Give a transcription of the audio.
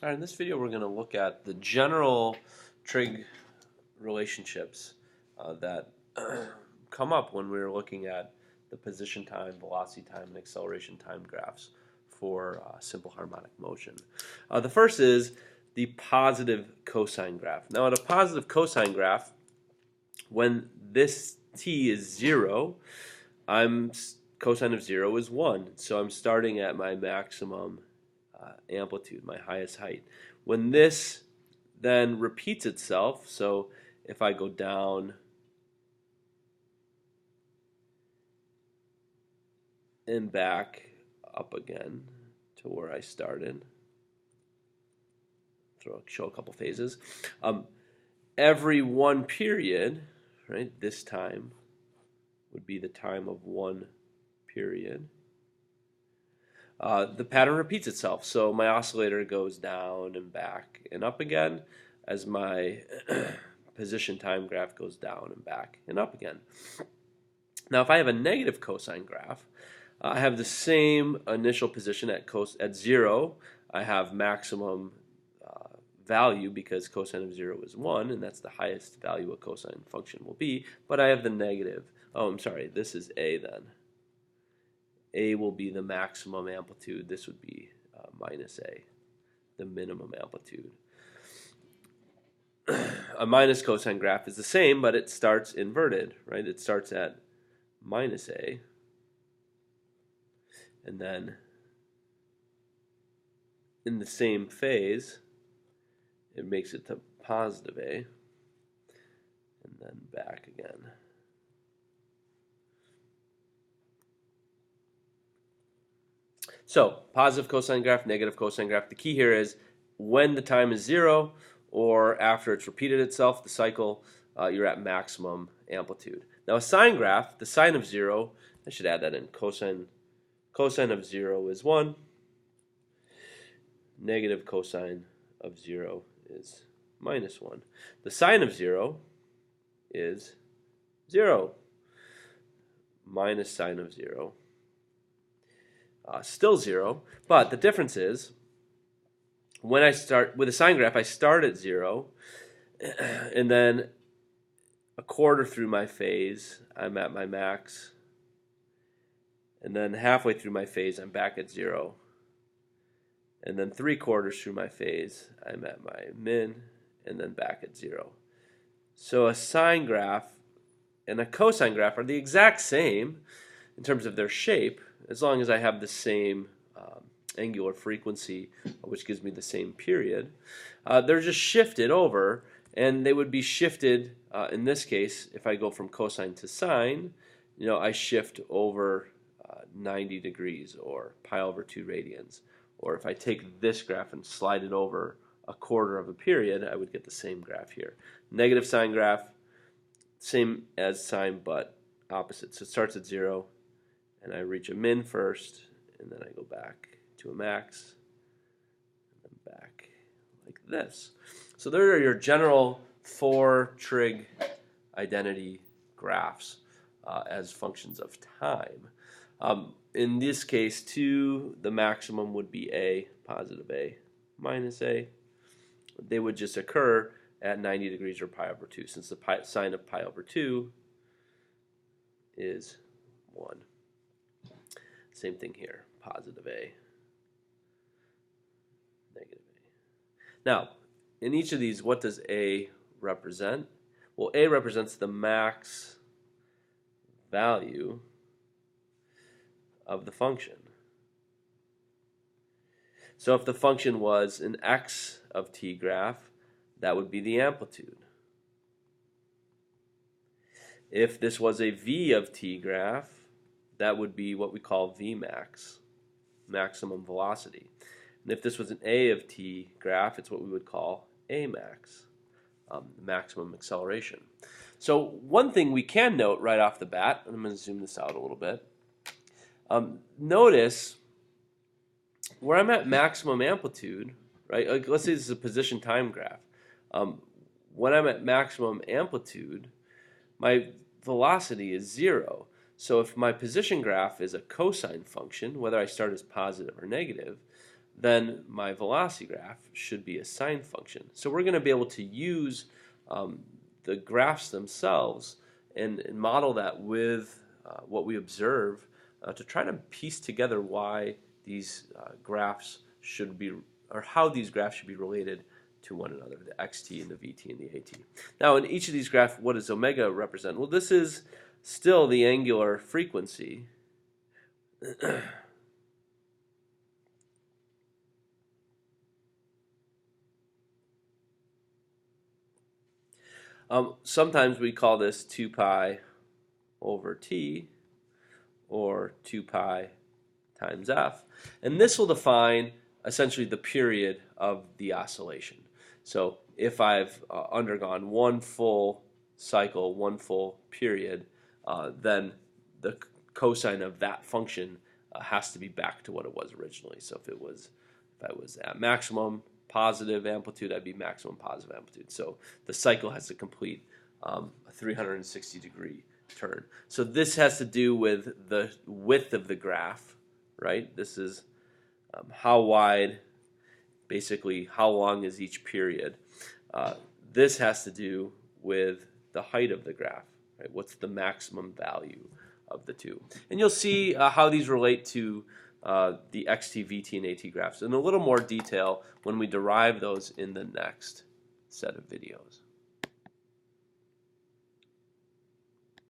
All right, in this video we're going to look at the general trig relationships that come up when we're looking at the position time, velocity time, and acceleration time graphs for simple harmonic motion. The first is the positive cosine graph. Now at a positive cosine graph, when this t is 0, cosine of 0 is 1. So I'm starting at my maximum amplitude, my highest height. When this then repeats itself, so if I go down and back up again to where I started, show a couple phases, every one period, right, this time would be the time of one period. The pattern repeats itself, so my oscillator goes down and back and up again as my position time graph goes down and back and up again. Now if I have a negative cosine graph, I have the same initial position at 0. I have maximum value because cosine of 0 is 1, and that's the highest value a cosine function will be, but I have the negative. Oh, I'm sorry, this is A then. A will be the maximum amplitude. This would be minus A, the minimum amplitude. A minus cosine graph is the same, but it starts inverted, right? It starts at minus A, and then in the same phase, it makes it to positive A, and then back again. So, positive cosine graph, negative cosine graph. The key here is when the time is 0 or after it's repeated itself, the cycle, you're at maximum amplitude. Now a sine graph, the sine of 0, I should add that in, cosine of 0 is 1. Negative cosine of 0 is minus 1. The sine of 0 is 0. Minus sine of 0. Still 0, but the difference is when I start with a sine graph, I start at 0, and then a quarter through my phase, I'm at my max, and then halfway through my phase, I'm back at 0, and then 3/4 through my phase, I'm at my min, and then back at 0. So a sine graph and a cosine graph are the exact same in terms of their shape, as long as I have the same angular frequency, which gives me the same period. They're just shifted over, and they would be shifted, in this case, if I go from cosine to sine, I shift over 90 degrees, or pi over 2 radians. Or if I take this graph and slide it over a quarter of a period, I would get the same graph here. Negative sine graph, same as sine, but opposite. So it starts at 0, and I reach a min first, and then I go back to a max, and then back like this. So there are your general 4 trig identity graphs as functions of time. In this case, too, the maximum would be A, positive A, minus A. They would just occur at 90 degrees or pi over 2, since the sine of pi over 2 is 1. Same thing here, positive A, negative A. Now, in each of these, what does A represent? Well, A represents the max value of the function. So if the function was an x of t graph, that would be the amplitude. If this was a v of t graph, that would be what we call Vmax, maximum velocity. And if this was an A of t graph, it's what we would call Amax, maximum acceleration. So one thing we can note right off the bat, and I'm going to zoom this out a little bit, notice where I'm at maximum amplitude, right? Like let's say this is a position time graph. When I'm at maximum amplitude, my velocity is 0. So if my position graph is a cosine function, whether I start as positive or negative, then my velocity graph should be a sine function. So we're going to be able to use the graphs themselves and model that with what we observe to try to piece together why these graphs should be, or how these graphs should be related to one another, the xt and the vt and the at. Now in each of these graphs, what does omega represent? Well, this is still the angular frequency. Sometimes we call this 2 pi over t, or 2 pi times f. And this will define essentially the period of the oscillation. So if I've undergone one full cycle, one full period, then the cosine of that function has to be back to what it was originally. So if I was at maximum positive amplitude, I'd be maximum positive amplitude. So the cycle has to complete a 360-degree turn. So this has to do with the width of the graph, right? This is how wide, basically how long is each period. This has to do with the height of the graph, right? What's the maximum value of the two? And you'll see how these relate to the xt, vt, and at graphs in a little more detail when we derive those in the next set of videos.